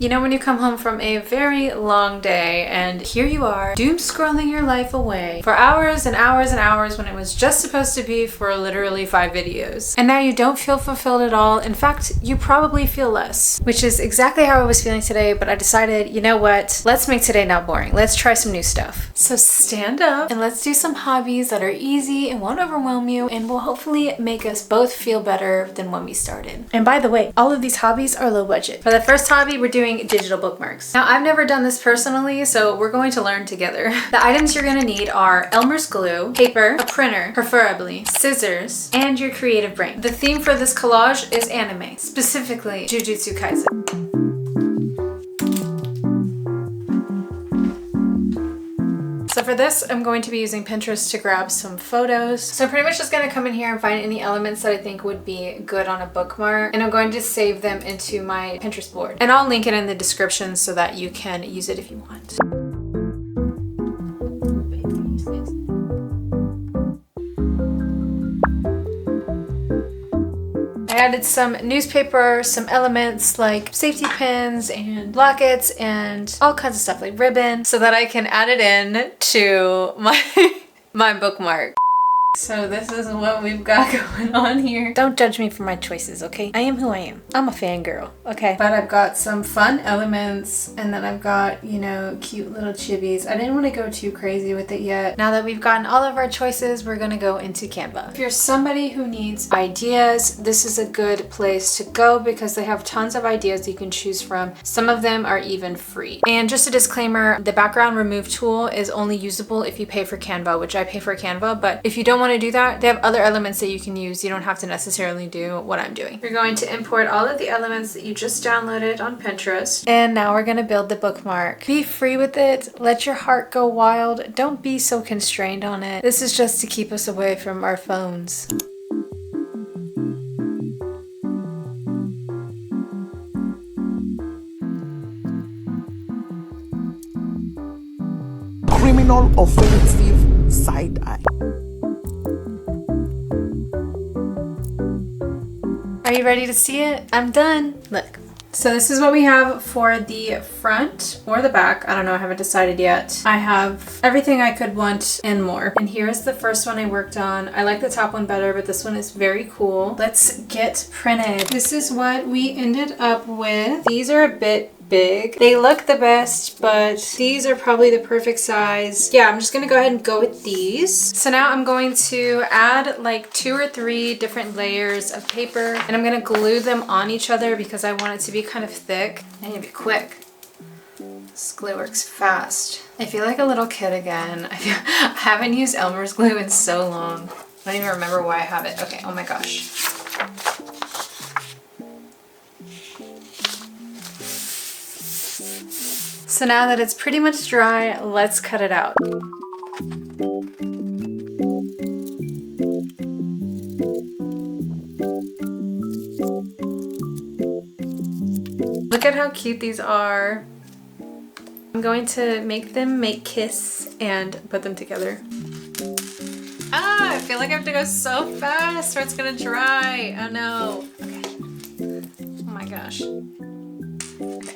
You know when you come home from a very long day and here you are doom scrolling your life away for hours and hours and hours when it was just supposed to be for literally 5 videos. And now you don't feel fulfilled at all. In fact, you probably feel less, which is exactly how I was feeling today, but I decided, you know what? Let's make today not boring. Let's try some new stuff. So stand up and let's do some hobbies that are easy and won't overwhelm you and will hopefully make us both feel better than when we started. And by the way, all of these hobbies are low budget. For the first hobby, we're doing digital bookmarks. Now, I've never done this personally, so we're going to learn together. The items you're gonna need are Elmer's glue, paper, a printer, preferably, scissors, and your creative brain. The theme for this collage is anime, specifically Jujutsu Kaisen. So for this, I'm going to be using Pinterest to grab some photos. So I'm pretty much just gonna come in here and find any elements that I think would be good on a bookmark, and I'm going to save them into my Pinterest board. And I'll link it in the description so that you can use it if you want. I added some newspaper, some elements like safety pins and lockets and all kinds of stuff like ribbon so that I can add it in to my bookmark. So this is what we've got going on here. Don't judge me for my choices, okay? I am who I am. I'm a fangirl, okay? But I've got some fun elements and then I've got, you know, cute little chibis. I didn't want to go too crazy with it yet. Now that we've gotten all of our choices, we're gonna go into Canva. If you're somebody who needs ideas, this is a good place to go because they have tons of ideas you can choose from. Some of them are even free. And just a disclaimer, the background remove tool is only usable if you pay for Canva, which I pay for Canva, but if you don't want to do that, they have other elements that you can use. You don't have to necessarily do what I'm doing. You're going to import all of the elements that you just downloaded on Pinterest. And now we're going to build the bookmark. Be free with it. Let your heart go wild. Don't be so constrained on it. This is just to keep us away from our phones. Criminal offensive side eye. Are you ready to see it? I'm done. Look. So this is what we have for the front or the back. I don't know, I haven't decided yet. I have everything I could want and more. And here's the first one I worked on. I like the top one better, but this one is very cool. Let's get printed. This is what we ended up with. These are a bit big. They look the best, but these are probably the perfect size. Yeah, I'm just gonna go ahead and go with these. So now I'm going to add like 2 or 3 different layers of paper and I'm gonna glue them on each other because I want it to be kind of thick. I need to be quick. This glue works fast. I feel like a little kid again. I haven't used Elmer's glue in so long. I don't even remember why I have it. Okay, oh my gosh. So now that it's pretty much dry, let's cut it out. Look at how cute these are. I'm going to make them kiss and put them together. Ah, I feel like I have to go so fast or it's gonna dry. Oh no. Okay. Oh my gosh. Okay.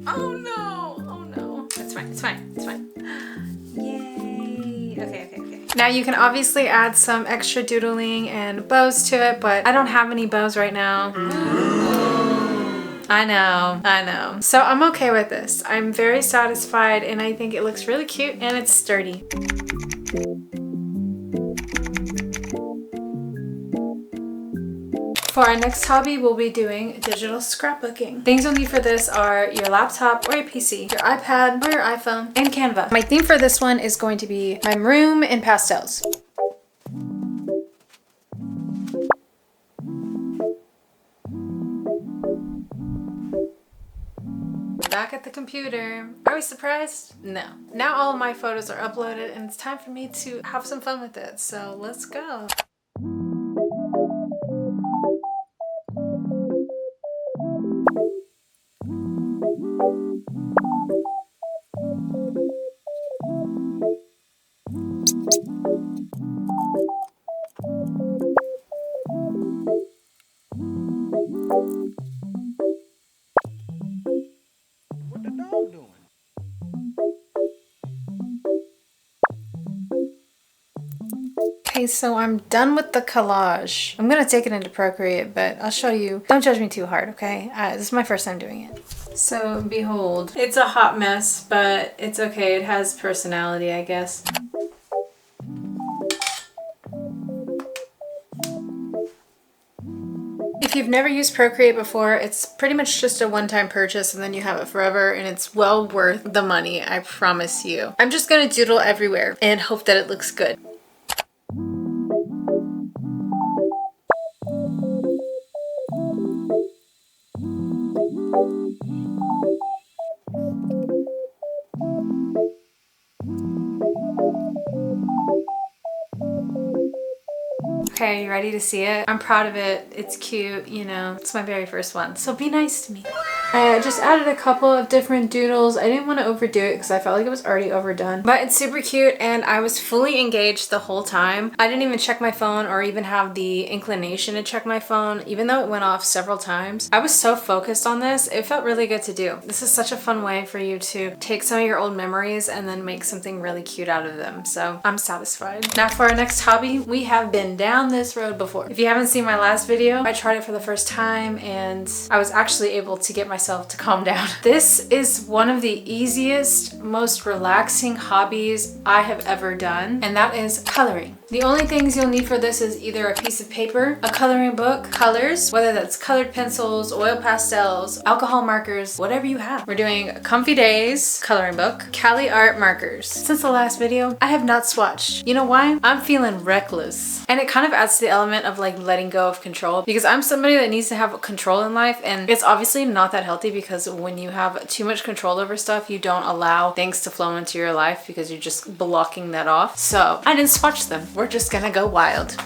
Oh no! Oh no. It's fine, it's fine, it's fine. Yay! Okay. Now you can obviously add some extra doodling and bows to it, but I don't have any bows right now. I know. So I'm okay with this. I'm very satisfied and I think it looks really cute and it's sturdy. For our next hobby, we'll be doing digital scrapbooking. Things you'll need for this are your laptop or your PC, your iPad or your iPhone, and Canva. My theme for this one is going to be my room in pastels. Back at the computer. Are we surprised? No. Now all of my photos are uploaded and it's time for me to have some fun with it. So let's go. Okay, so I'm done with the collage. I'm gonna take it into Procreate, but I'll show you. Don't judge me too hard, okay? This is my first time doing it. So behold, it's a hot mess, but it's okay. It has personality, I guess. If you've never used Procreate before, it's pretty much just a one-time purchase and then you have it forever, and it's well worth the money, I promise you. I'm just gonna doodle everywhere and hope that it looks good. Okay, you ready to see it? I'm proud of it. It's cute, you know. It's my very first one, so be nice to me. I just added a couple of different doodles. I didn't want to overdo it because I felt like it was already overdone. But it's super cute and I was fully engaged the whole time. I didn't even check my phone or even have the inclination to check my phone, even though it went off several times. I was so focused on this. It felt really good to do. This is such a fun way for you to take some of your old memories and then make something really cute out of them. So I'm satisfied. Now for our next hobby, we have been down this road before. If you haven't seen my last video, I tried it for the first time and I was actually able to get myself to calm down. This is one of the easiest, most relaxing hobbies I have ever done, and that is coloring. The only things you'll need for this is either a piece of paper, a coloring book, colors, whether that's colored pencils, oil pastels, alcohol markers, whatever you have. We're doing Comfy Days coloring book, Cali Art markers. Since the last video, I have not swatched. You know why? I'm feeling reckless. And it kind of adds to the element of like letting go of control, because I'm somebody that needs to have control in life, and it's obviously not that healthy because when you have too much control over stuff, you don't allow things to flow into your life because you're just blocking that off. So I didn't swatch them. We're just gonna go wild.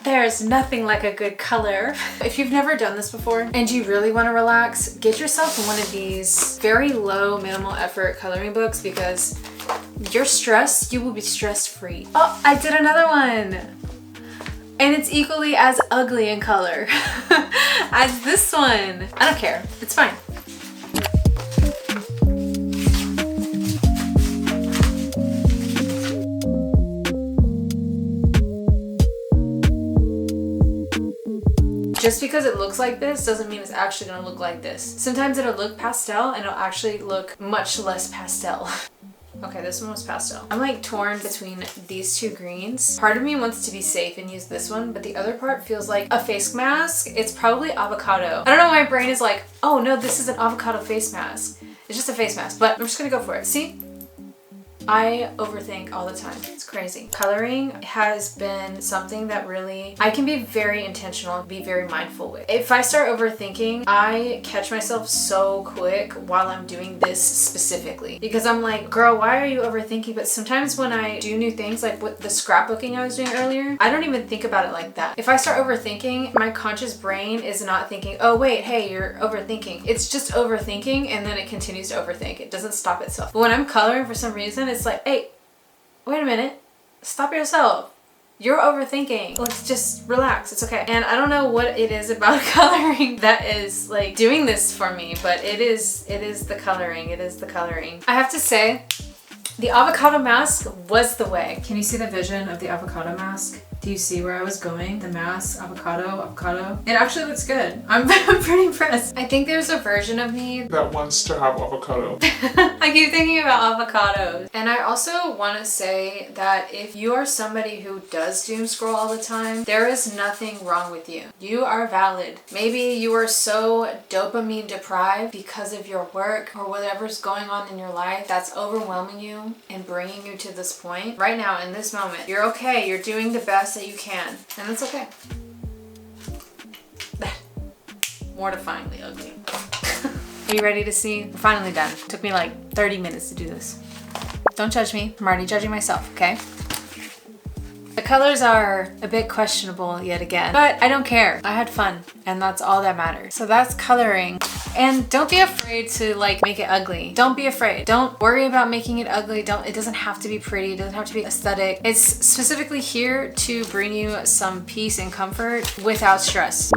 There's nothing like a good color. If you've never done this before and you really want to relax, get yourself one of these very low minimal effort coloring books, because you're stressed, you will be stress free. Oh, I did another one. And it's equally as ugly in color as this one. I don't care, it's fine. Just because it looks like this doesn't mean it's actually gonna look like this. Sometimes it'll look pastel and it'll actually look much less pastel. Okay, this one was pastel. I'm like torn between these two greens. Part of me wants to be safe and use this one, but the other part feels like a face mask. It's probably avocado. I don't know why my brain is like, oh no, this is an avocado face mask. It's just a face mask, but I'm just gonna go for it. See? I overthink all the time. It's crazy. Coloring has been something that really, I can be very intentional, be very mindful with. If I start overthinking, I catch myself so quick while I'm doing this specifically, because I'm like, girl, why are you overthinking? But sometimes when I do new things, like with the scrapbooking I was doing earlier, I don't even think about it like that. If I start overthinking, my conscious brain is not thinking, oh wait, hey, you're overthinking. It's just overthinking, and then it continues to overthink. It doesn't stop itself. But when I'm coloring, for some reason, it's like, hey, wait a minute, stop yourself. You're overthinking. Let's just relax, it's okay. And I don't know what it is about coloring that is like doing this for me, but it is the coloring, it is the coloring. I have to say, the avocado mask was the way. Can you see the vision of the avocado mask? Do you see where I was going? The mask, avocado. It actually looks good. I'm pretty impressed. I think there's a version of me that wants to have avocado. I keep thinking about avocados. And I also want to say that if you are somebody who does doom scroll all the time, there is nothing wrong with you. You are valid. Maybe you are so dopamine deprived because of your work or whatever's going on in your life that's overwhelming you and bringing you to this point. Right now, in this moment, you're okay. You're doing the best that you can, and that's okay. Mortifyingly ugly. Are you ready to see? We're finally done. It took me like 30 minutes to do this. Don't judge me. I'm already judging myself, okay? The colors are a bit questionable yet again, but I don't care. I had fun, and that's all that matters. So that's coloring. And don't be afraid to like make it ugly. Don't be afraid. Don't worry about making it ugly. It doesn't have to be pretty. It doesn't have to be aesthetic. It's specifically here to bring you some peace and comfort without stress.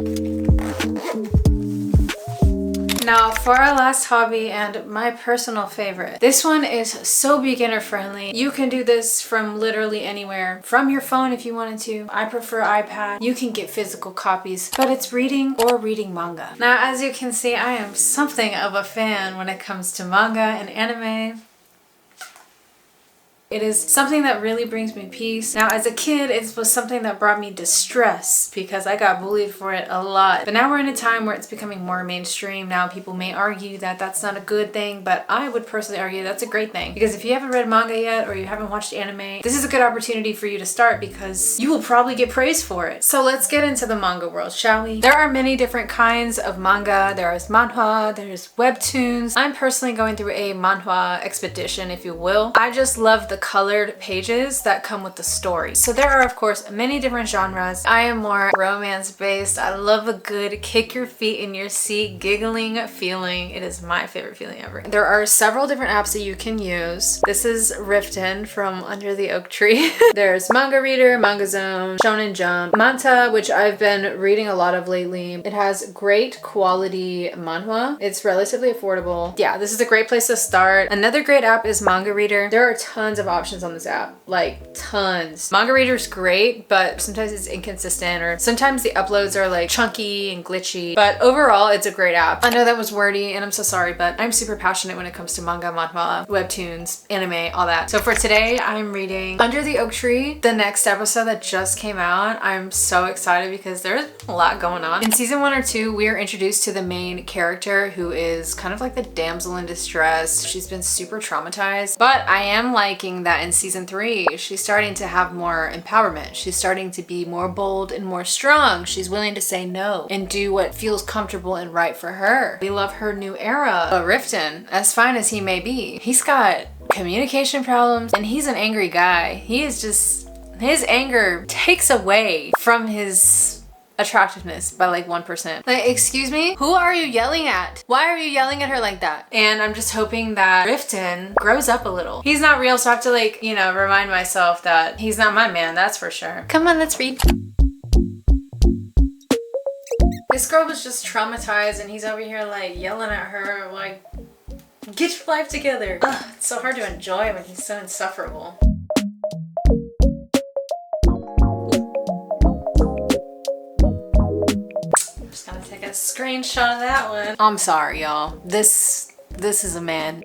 Now for our last hobby and my personal favorite. This one is so beginner friendly. You can do this from literally anywhere. From your phone if you wanted to. I prefer iPad. You can get physical copies, but it's reading or reading manga. Now as you can see, I am something of a fan when it comes to manga and anime. It is something that really brings me peace. Now as a kid, it was something that brought me distress because I got bullied for it a lot. But now we're in a time where it's becoming more mainstream. Now people may argue that that's not a good thing, but I would personally argue that's a great thing. Because if you haven't read manga yet or you haven't watched anime, this is a good opportunity for you to start because you will probably get praised for it. So let's get into the manga world, shall we? There are many different kinds of manga. There is manhwa, there's webtoons. I'm personally going through a manhwa expedition, if you will. I just love the colored pages that come with the story. So there are of course many different genres. I am more romance based. I love a good kick your feet in your seat giggling feeling. It is my favorite feeling ever. There are several different apps that you can use. This is Riften from Under the Oak Tree. There's Manga Reader, Manga Zone, Shonen Jump, Manta, which I've been reading a lot of lately. It has great quality manhwa. It's relatively affordable. Yeah, this is a great place to start. Another great app is Manga Reader. There are tons of options on this app, like tons. Manga Reader's great, but sometimes it's inconsistent or sometimes the uploads are like chunky and glitchy, but overall it's a great app. I know that was wordy and I'm so sorry, but I'm super passionate when it comes to manga, manhwa, webtoons, anime, all that. So for today, I'm reading Under the Oak Tree, the next episode that just came out. I'm so excited because there's a lot going on. In season 1 or 2, we are introduced to the main character who is kind of like the damsel in distress. She's been super traumatized, but I am liking that in season 3, she's starting to have more empowerment. She's starting to be more bold and more strong. She's willing to say no and do what feels comfortable and right for her. We love her new era. But Riften, as fine as he may be, he's got communication problems and he's an angry guy. He is just, his anger takes away from his attractiveness by like 1%. Like, excuse me? Who are you yelling at? Why are you yelling at her like that? And I'm just hoping that Riften grows up a little. He's not real, so I have to like, you know, remind myself that he's not my man, that's for sure. Come on, let's read. This girl was just traumatized and he's over here like yelling at her like, get your life together. Ugh, it's so hard to enjoy when he's so insufferable. Gonna take a screenshot of that one. I'm sorry, y'all. This is a man.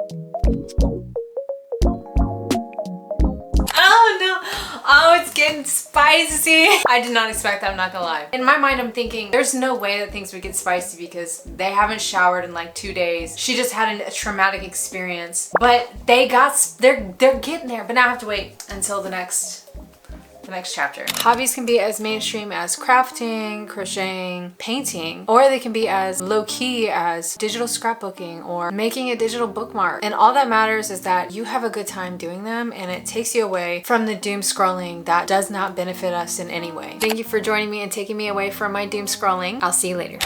Oh no! Oh, it's getting spicy. I did not expect that, I'm not gonna lie. In my mind, I'm thinking there's no way that things would get spicy because they haven't showered in like 2 days. She just had a traumatic experience, but they're getting there. But now I have to wait until the next chapter. Hobbies can be as mainstream as crafting, crocheting, painting, or they can be as low-key as digital scrapbooking or making a digital bookmark. And all that matters is that you have a good time doing them and it takes you away from the doom scrolling that does not benefit us in any way. Thank you for joining me and taking me away from my doom scrolling. I'll see you later.